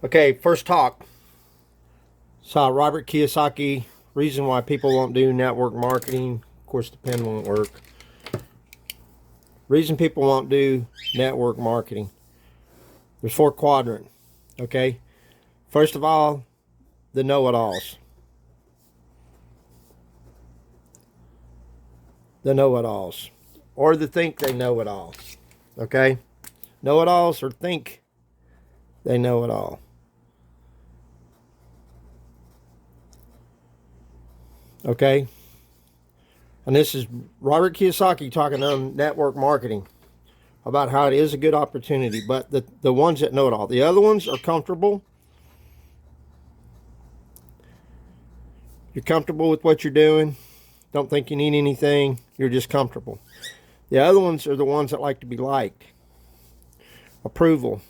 Okay, first talk. Saw Robert Kiyosaki. Reason why people won't do network marketing. Of course, the pen won't work. Reason people won't do network marketing. There's 4 quadrants. Okay. First of all, the know-it-alls. The know-it-alls. Or the think they know it all. Okay. Know-it-alls or think they know it all. Okay. And this is Robert Kiyosaki talking on network marketing about how it is a good opportunity, but the ones that know it all. The other ones are comfortable. You're comfortable with what you're doing. Don't think you need anything. You're just comfortable. The other ones are the ones that like to be liked. Approval.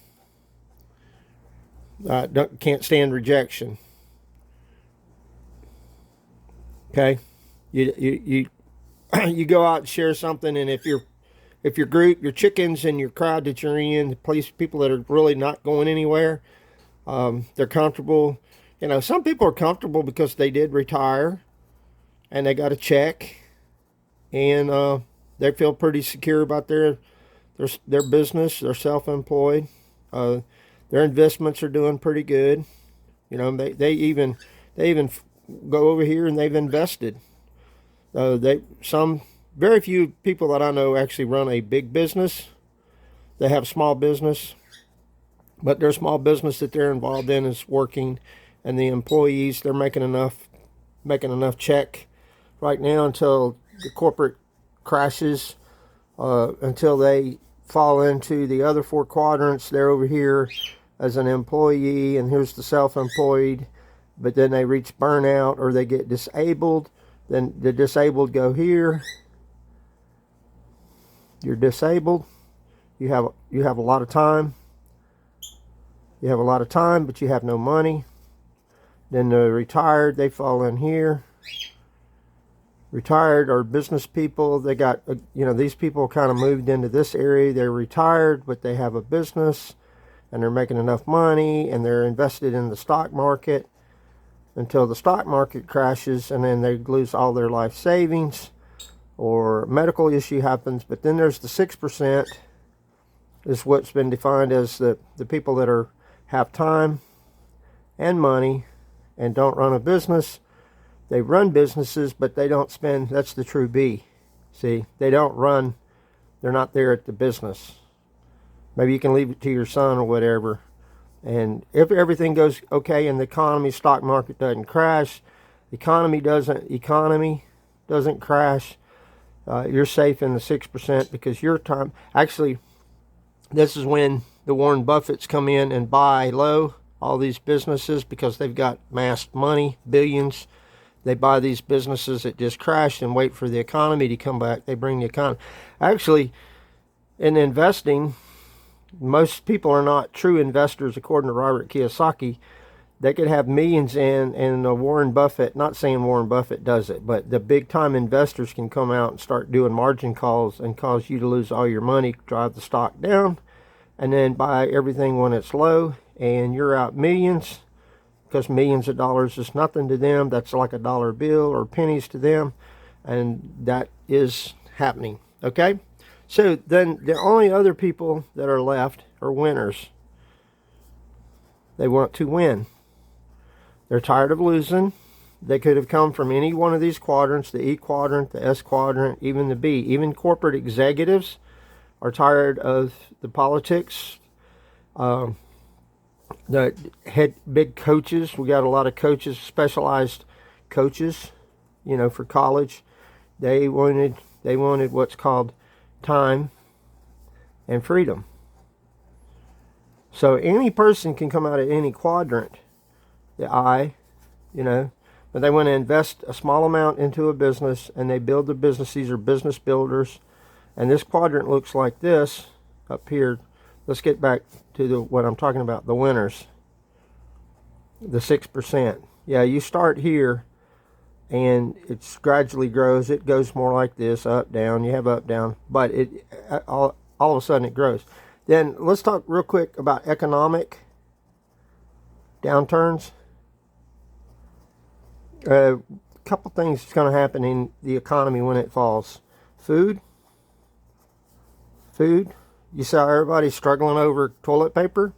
Can't stand rejection. Okay. You you go out and share something, and if your group, your chickens and your crowd that you're in, the place people that are really not going anywhere, they're comfortable. You know, some people are comfortable because they did retire and they got a check, and they feel pretty secure about their business. They're self-employed. Their investments are doing pretty good. You know, they even go over here and they've invested. Some very few people that I know actually run a big business. They have small business, but their small business that they're involved in is working, and the employees, they're making enough check right now until the corporate crashes, until they fall into the other 4 quadrants. They're over here as an employee, and here's the self-employed, but then they reach burnout or they get disabled. Then the disabled go here. You're disabled. You have a lot of time. You have a lot of time, but you have no money. Then the retired, they fall in here. Retired are business people. They got, these people kind of moved into this area. They're retired, but they have a business, and they're making enough money, and they're invested in the stock market until the stock market crashes, and then they lose all their life savings or medical issue happens. But then there's the 6%, is what's been defined as the people that have time and money and don't run a business. They run businesses, but they don't spend. That's the true B. See, they don't run. They're not there at the business. Maybe you can leave it to your son or whatever. And if everything goes okay in the economy, stock market doesn't crash, economy doesn't crash, you're safe in the 6% because your time. Actually, this is when the Warren Buffetts come in and buy low all these businesses because they've got massed money, billions. They buy these businesses that just crashed and wait for the economy to come back. They bring the economy. Actually, in investing, most people are not true investors, according to Robert Kiyosaki. They could have millions in, and Warren Buffett, not saying Warren Buffett does it, but the big time investors can come out and start doing margin calls and cause you to lose all your money, drive the stock down, and then buy everything when it's low, and you're out millions, because millions of dollars is nothing to them. That's like a dollar bill or pennies to them, and that is happening. Okay? So then the only other people that are left are winners. They want to win. They're tired of losing. They could have come from any one of these quadrants, the E quadrant, the S quadrant, even the B. Even corporate executives are tired of the politics. The big coaches, we got a lot of coaches, specialized coaches, for college. They wanted what's called time and freedom. So any person can come out of any quadrant, the I, but they want to invest a small amount into a business, and they build the business. These are business builders, and this quadrant looks like this up here. Let's get back to what I'm talking about, the winners, the 6%. Yeah, you start here, and it gradually grows. It goes more like this, up, down. You have up, down, but all of a sudden it grows. Then let's talk real quick about economic downturns, a couple things is going to happen in the economy when it falls. Food. You saw everybody struggling over toilet paper.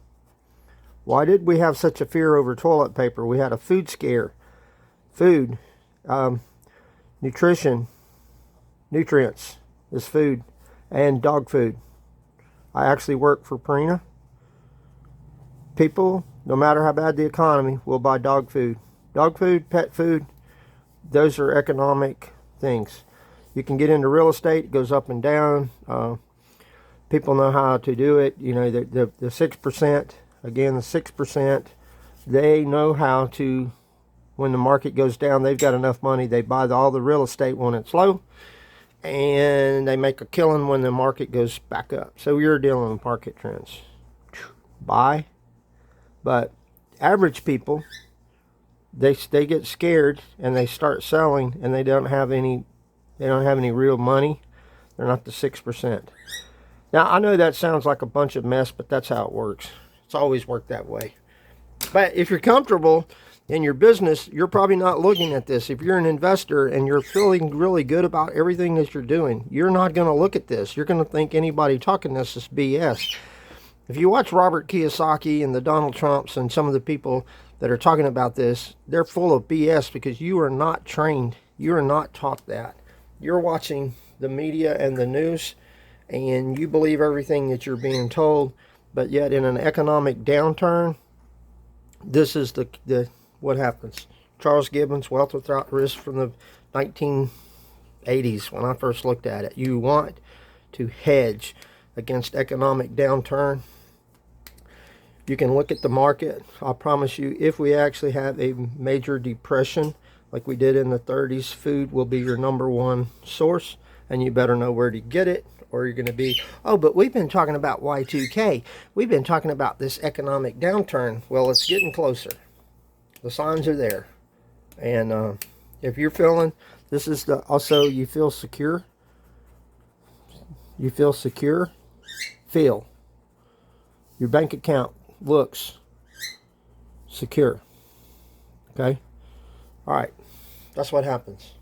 Why did we have such a fear over toilet paper? We had a food scare. Food, nutrition, nutrients is food, and dog food. I actually work for Purina. People, no matter how bad the economy, will buy dog food. Dog food, pet food, those are economic things. You can get into real estate, it goes up and down. People know how to do it. You know, the 6%, again, the 6%, they know how to, when the market goes down, they've got enough money, they buy all the real estate when it's low, and they make a killing when the market goes back up. So you're dealing with market trends. Buy. But average people, they get scared and they start selling, and they don't have any real money. They're not the 6%. Now, I know that sounds like a bunch of mess, but that's how it works. It's always worked that way. But if you're comfortable in your business, you're probably not looking at this. If you're an investor and you're feeling really good about everything that you're doing, you're not going to look at this. You're going to think anybody talking this is BS. If you watch Robert Kiyosaki and the Donald Trumps and some of the people that are talking about this, they're full of BS because you are not trained. You are not taught that. You're watching the media and the news, and you believe everything that you're being told, but yet in an economic downturn, this is the what happens. Charles Gibbons, Wealth Without Risk, from the 1980s when I first looked at it. You want to hedge against economic downturn. You can look at the market. I promise you, if we actually have a major depression like we did in the 30s, food will be your #1 source, and you better know where to get it, or you're going to be, oh, but we've been talking about Y2K. We've been talking about this economic downturn. Well, it's getting closer. The signs are there. And if you're feeling, this is the, also, you feel secure. You feel secure. Feel. Your bank account looks secure. Okay? All right. That's what happens.